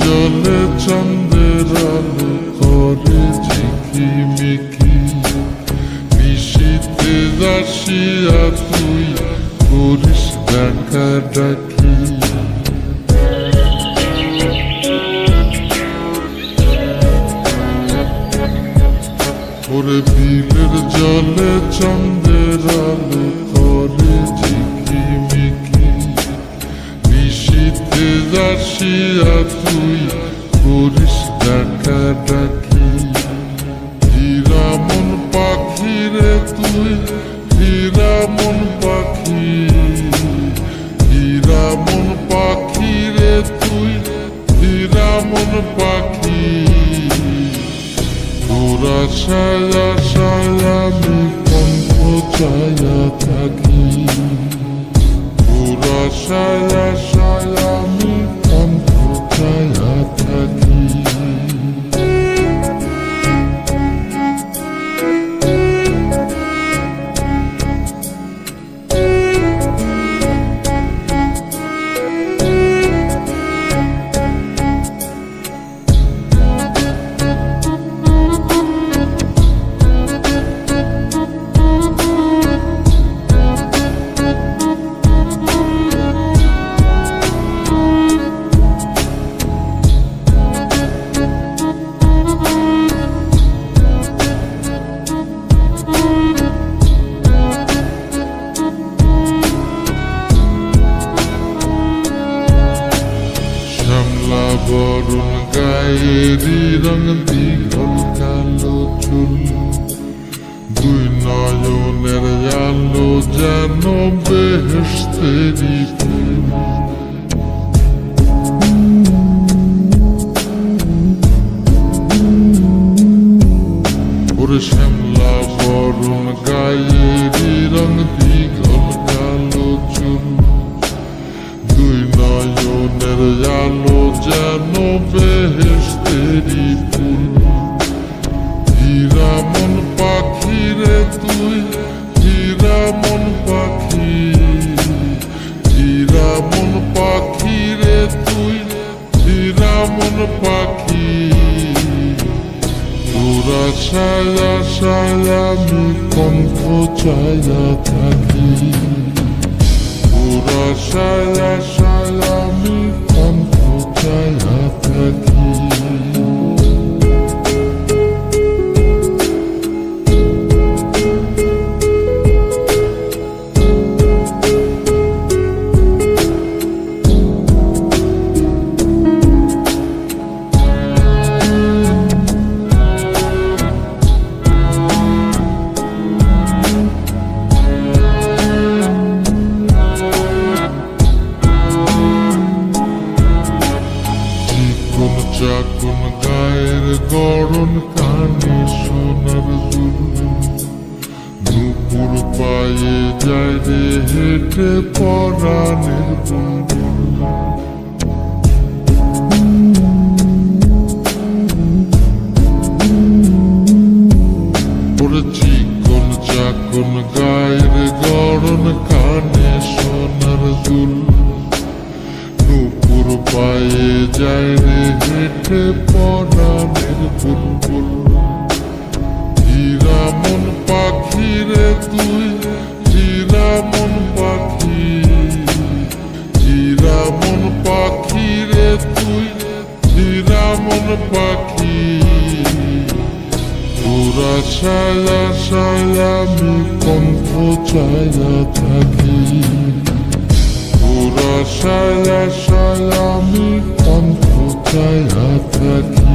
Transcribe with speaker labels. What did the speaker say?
Speaker 1: জলে চন্দ্রের আলো করে ঝিকিমিকি, নিশীথে আসিয়া তুই করিস ডাকা ডাকি। ওরে বিলের জলে চন্দ্রের আলো করে ঝিকিমিকি, নিশীথে আসিয়া তুই করিস ডাকা ডাকি। হীরা মন পাখি রে তুই, হীরা মন পাখি, হীরা মন পাখি রে তুই, হীরা মন পাখি। তোরা ছায়া ছায়া আমি কণ্ঠ ছায়া থাকি, তোরা ছায়া ছায়া আমি কণ্ঠ ছায়া থাকি। বরুণ গায়েরি রং দীঘল কালো চুল, দুই নয়নের আলো যেন বেহেশতেরি ফুল। ওরে শ্যামলা বরুণ গায়েরি রং দীঘল কালো চুল, দুই নয়নের আলো যেন বেহেশতেরি ফুল। হীরা মন পাখি রে তুই, হীরা মন পাখি, হীরা মন পাখি রে তুই, হীরা মন পাখি। তোরা ছায়া ছায়া আমি কণ্ঠ ছায়া থাকি, তোরা ছায়া ছায়া আমি কণ্ঠ ছায়া থাকি। চাকুন গায়ের গড়ন কানে সোনার দুল, নুপুর পায়ে যায় রে হেঁটে পরাণের বুলবুল। ওরে চিকন চাকুন গায়ের গড়ন কানে সোনার দুল, নুপুর পায়ে যায় রে হেঁটে পরাণের বুলবুল। হীরা মন পাখি রে তুই, হীরা মন পাখি, হীরা মন পাখি রে তুই, হীরা মন পাখি। তোরা ছায়া ছায়া আমি কণ্ঠ ছায়া থাকি, তোরা ছায়া ছায়া আমি কণ্ঠ ছায়া থাকি।